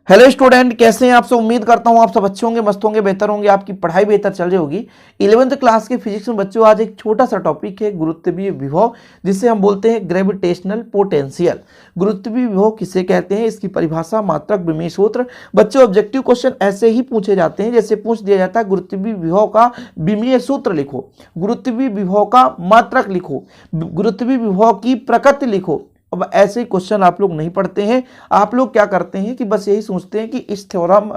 Hello student, कैसे हैं आप सब। उम्मीद करता हूं आप सब अच्छे होंगे, मस्त होंगे, बेहतर होंगे, आपकी पढ़ाई बेहतर चल रही होगी। 11th क्लास के फिजिक्स में बच्चों आज एक छोटा सा टॉपिक है गुरुत्वीय विभव, जिसे हम बोलते हैं ग्रेविटेशनल पोटेंशियल। गुरुत्वीय विभव किसे कहते हैं, इसकी परिभाषा, मात्रक, विमीय सूत्र। बच्चों ऑब्जेक्टिव क्वेश्चन ऐसे ही पूछे जाते हैं, जैसे पूछ दिया जाता है गुरुत्वीय विभव का विमीय सूत्र लिखो, गुरुत्वीय विभव का मात्रक लिखो, गुरुत्वीय विभव की प्रकृति लिखो। अब ऐसे ही क्वेश्चन आप लोग नहीं पढ़ते हैं। आप लोग क्या करते हैं कि बस यही सोचते हैं कि इस थ्योरम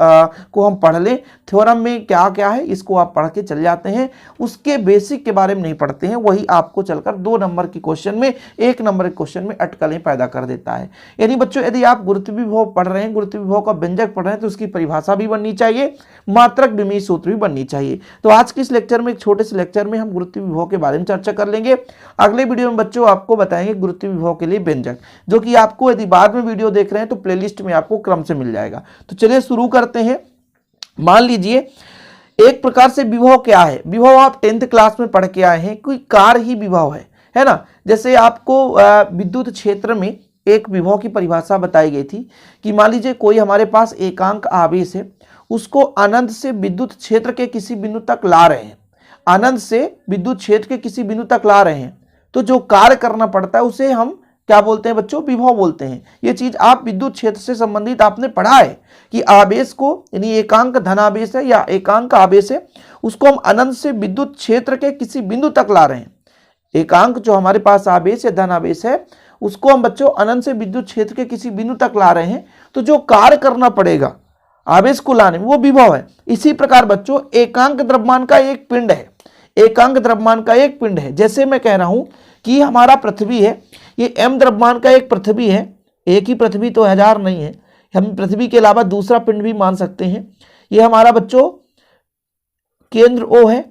को हम पढ़ लें, थ्योरम में क्या क्या है इसको आप पढ़ के चले जाते हैं, उसके बेसिक के बारे में नहीं पढ़ते हैं। वही आपको चलकर 2 नंबर के क्वेश्चन में, 1 नंबर के क्वेश्चन में अटकलें पैदा कर देता है। यानी बच्चों यदि आप गुरुत्वीय विभव पढ़ रहे हैं, गुरुत्वीय विभव का व्यंजक पढ़ रहे हैं, तो उसकी परिभाषा भी बननी चाहिए, मात्रक, विमीय सूत्र भी बननी चाहिए। तो आज के इस लेक्चर में, एक छोटे से लेक्चर में हम गुरुत्वीय विभव के बारे में चर्चा कर लेंगे। अगले वीडियो में बच्चों आपको बताएंगे गुरुत्वीय विभव के लिए व्यंजक, जो कि आपको यदि बाद में वीडियो देख रहे हैं तो प्लेलिस्ट में आपको क्रम से मिल जाएगा। तो चलिए शुरू करते हैं। मान लीजिए एक प्रकार से विभव क्या है। विभव आप 10th क्लास में पढ़ के आए हैं, कोई कार्य ही विभव है ना। जैसे आपको विद्युत क्षेत्र में एक विभव की परिभाषा बताई गई थी कि मान लीजिए कोई हमारे पास एकांक आवेश है, उसको अनंत से विद्युत क्षेत्र के किसी बिंदु तक ला रहे हैं, अनंत से विद्युत क्षेत्र के किसी बिंदु तक ला रहे हैं, तो जो कार्य करना पड़ता है उसे हम क्या बोलते हैं बच्चों, विभव बोलते हैं। ये चीज आप विद्युत क्षेत्र से संबंधित आपने पढ़ा है कि आवेश को, यानी एकांक धनावेश है या एकांक आवेश है, उसको हम अनंत से विद्युत क्षेत्र के किसी बिंदु तक ला रहे हैं। एकांक जो हमारे पास आवेश या धनावेश है, उसको हम बच्चों अनंत से विद्युत क्षेत्र के किसी बिंदु तक ला रहे हैं, तो जो कार्य करना पड़ेगा आवेश को लाने में, वो विभव है। इसी प्रकार बच्चों एकांक द्रव्यमान का एक पिंड है, एकांक द्रव्यमान का एक पिंड है। जैसे मैं कह रहा हूं कि हमारा पृथ्वी है, ये m द्रव्यमान का एक पृथ्वी है, एक ही पृथ्वी तो 1000 नहीं है, हम पृथ्वी के अलावा दूसरा पिंड भी मान सकते हैं। ये हमारा बच्चों केंद्र O है,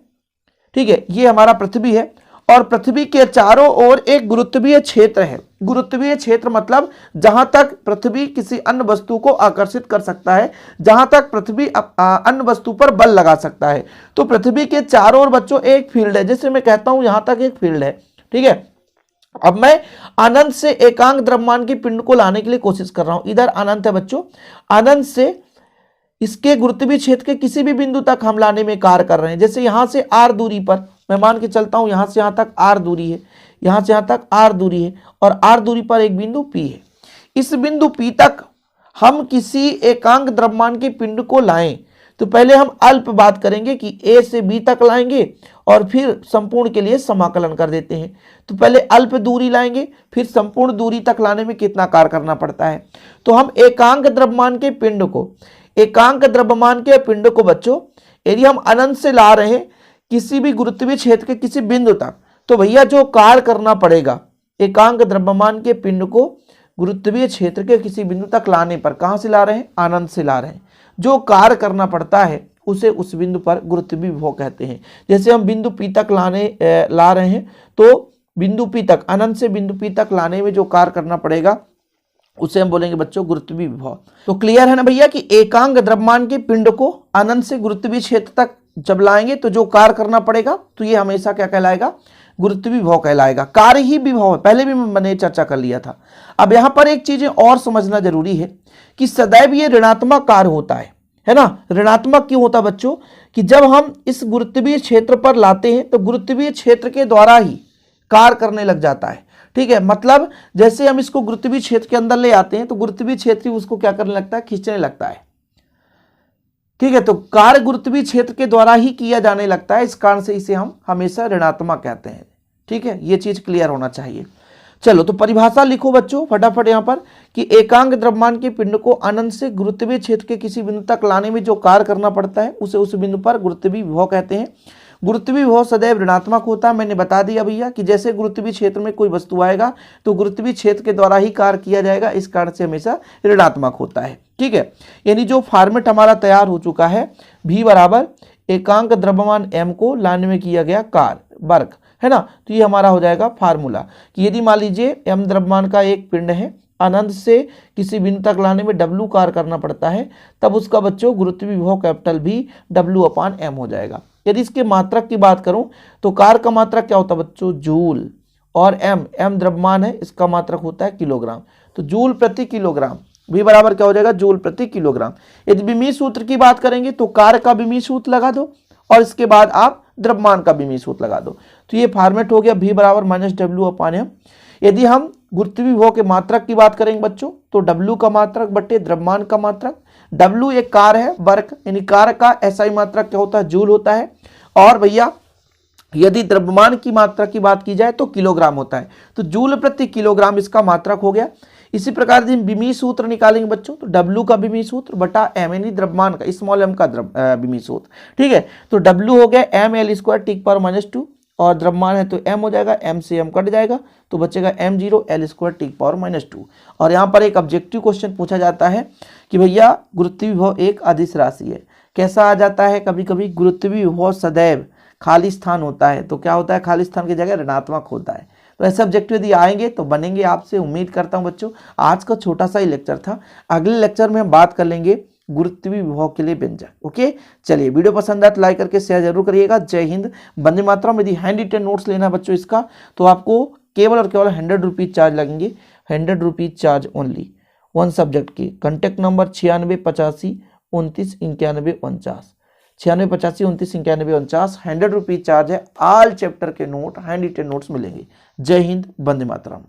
ठीक है, ये हमारा पृथ्वी है, और पृथ्वी के चारों ओर एक गुरुत्वीय क्षेत्र है। गुरुत्वीय क्षेत्र मतलब जहां तक पृथ्वी किसी अन्य वस्तु को आकर्षित कर सकता है, जहां तक पृथ्वी अन्य वस्तु पर बल लगा सकता है। तो पृथ्वी के चारों ओर बच्चों एक फील्ड है, जैसे मैं कहता हूं यहां तक एक फील्ड है, ठीक है। अब मैं अनंत से एकांक द्रव्यमान की पिंड को लाने के लिए कोशिश कर रहा हूं। इधर अनंत है बच्चों, अनंत से इसके गुरुत्वीय क्षेत्र के किसी भी बिंदु तक हम लाने में कार्य कर रहे हैं। जैसे यहां से r दूरी पर मैं मान के चलता हूं, यहां से यहां तक r दूरी है, यहां से यहां तक r दूरी है, और r दूरी पर एक बिंदु P है। इस बिंदु P तक हम किसी एकांक द्रव्यमान के पिंड को लाएं, तो पहले हम अल्प बात करेंगे कि A से B तक लाएंगे और फिर संपूर्ण के लिए समाकलन कर देते हैं। तो पहले अल्प दूरी लाएंगे, फिर संपूर्ण दूरी तक लाने में कितना कार्य करना पड़ता है। तो हम एकांक द्रव्यमान के पिंड को, एकांक द्रव्यमान के पिंड को बच्चों यदि हम अनंत से ला रहे हैं किसी भी गुरुत्वीय क्षेत्र के किसी बिंदु तक, तो भैया जो कार्य करना पड़ेगा एकांक द्रव्यमान के पिंड को गुरुत्वीय क्षेत्र के किसी बिंदु तक लाने पर, कहां से ला रहे हैं, अनंत से ला रहे हैं, जो कार्य करना पड़ता है उसे उस बिंदु पर गुरुत्वीय विभव कहते हैं। जैसे हम बिंदु P तक ला रहे हैं, तो बिंदु P तक, अनंत से बिंदु P तक लाने में जो कार्य करना पड़ेगा उसे हम बोलेंगे बच्चों गुरुत्वीय विभव। तो क्लियर है ना भैया कि एकांक द्रव्यमान के पिंड को अनंत से गुरुत्वीय क्षेत्र तक जब लाएंगे तो जो कार्य करना पड़ेगा, तो ये हमेशा क्या कहलाएगा, गुरुत्वीय विभव कहलाएगा। कार्य ही विभव है, पहले भी मैंने चर्चा कर लिया था। अब यहां पर एक चीज और समझना जरूरी है कि सदैव ये ऋणात्मक कार्य होता है ना। ऋणात्मक क्यों होता बच्चों, कि जब हम इस गुरुत्वीय क्षेत्र पर लाते हैं तो गुरुत्वीय क्षेत्र के द्वारा ही कार्य करने लग जाता है, ठीक है। मतलब जैसे हम इसको गुरुत्वीय क्षेत्र के अंदर ले आते हैं तो गुरुत्वीय क्षेत्र ही उसको क्या करने लगता है, खींचने लगता है, ठीक है। तो कार्य गुरुत्वीय क्षेत्र के द्वारा ही किया जाने लगता है, इस कारण से इसे हम हमेशा ऋणात्मक कहते हैं, ठीक है। ये चीज क्लियर होना चाहिए। चलो तो परिभाषा लिखो बच्चों फटाफट यहां पर कि एकांक द्रव्यमान के पिंड को अनंत से गुरुत्वीय क्षेत्र के किसी बिंदु तक लाने में जो कार्य करना पड़ता है उसे उस बिंदु पर गुरुत्वीय विभव कहते हैं। गुरुत्वीय विभव सदैव ऋणात्मक होता है। मैंने बता दिया भैया कि जैसे गुरुत्वीय क्षेत्र में कोई वस्तु आएगा तो गुरुत्वीय क्षेत्र के द्वारा ही कार्य किया जाएगा, इस कारण से हमेशा ऋणात्मक होता है, ठीक है। यानी जो फॉर्मेट हमारा तैयार हो चुका है, V बराबर एकांक द्रव्यमान m को लाने में किया गया कार्य वर्ग, है ना। तो ये हमारा हो जाएगा फार्मूला कि यदि मान लीजिए m द्रव्यमान का एक पिंड है, अनंत से किसी बिंदु तक लाने में W कार्य करना पड़ता है, तब उसका बच्चों गुरुत्वीय विभव कैपिटल V W/m हो जाएगा। यदि इसके मात्रक की बात करूं तो कार्य का मात्रक क्या होता है बच्चों, जूल, और m द्रव्यमान है, इसका मात्रक होता है किलोग्राम। तो जूल प्रति किलोग्राम V बराबर क्या हो जाएगा, जूल प्रति किलोग्राम। यदि विमीय सूत्र की बात करेंगे तो कार्य का विमीय सूत्र लगा दो और इसके बाद आप द्रव्यमान का विमीय सूत्र लगा दो, तो ये फॉर्मेट हो गया V बराबर -W/m। यदि हम गुरुत्वीय विभव के मात्रक की बात करेंगे बच्चों, तो W का मात्रक बटे द्रव्यमान का मात्रक। W एक कार्य है, वर्क, यानी कार्य का SI मात्रक क्या होता है, जूल होता है। और भैया यदि द्रव्यमान की मात्रा की बात की जाए तो किलोग्राम होता है, तो जूल प्रति किलोग्राम इसका मात्रक हो गया। इसी प्रकार यदि विमीय सूत्र निकालेंगे बच्चों, तो W का विमीय सूत्र बटा m, यानी द्रव्यमान का स्मॉल m का विमीय सूत्र, ठीक है। तो W हो गया mL²10⁻², और द्रव्यमान है तो m हो जाएगा, m से m कट जाएगा तो बचेगा m0 L²10⁻²। और यहाँ पर एक ऑब्जेक्टिव क्वेश्चन पूछा जाता है कि भैया गुरुत्वीय विभव एक अदिश राशि है। कैसा आ जाता है, कभी कभी गुरुत्वीय विभव सदैव खाली स्थान होता है, तो क्या होता है, खाली स्थान की जगह ऋणात्मक होता है। तो ऐसे ऑब्जेक्टिव यदि आएंगे तो बनेंगे आपसे, उम्मीद करता हूं बच्चों। आज का छोटा सा ही लेक्चर था, अगले लेक्चर में हम बात कर लेंगे गुरुत्वीय विभव के लिए व्यंजक। ओके, चलिए वीडियो पसंद आए तो लाइक करके शेयर जरूर करिएगा। जय हिंद, वंदे मातरम। यदि हैंड रिटेन नोट्स लेना बच्चों इसका, तो आपको केवल और केवल 100 रुपीज चार्ज लगेंगे, 100 rupees charge only, one subject के। Contact number 96 85 29 91 49, 96 85 29 91 49। 100 रुपीज चार्ज है। ऑल चैप्टर के नोट, हैंड रिटेन नोट्स मिलेंगे। जय हिंद, वंदे मातरम।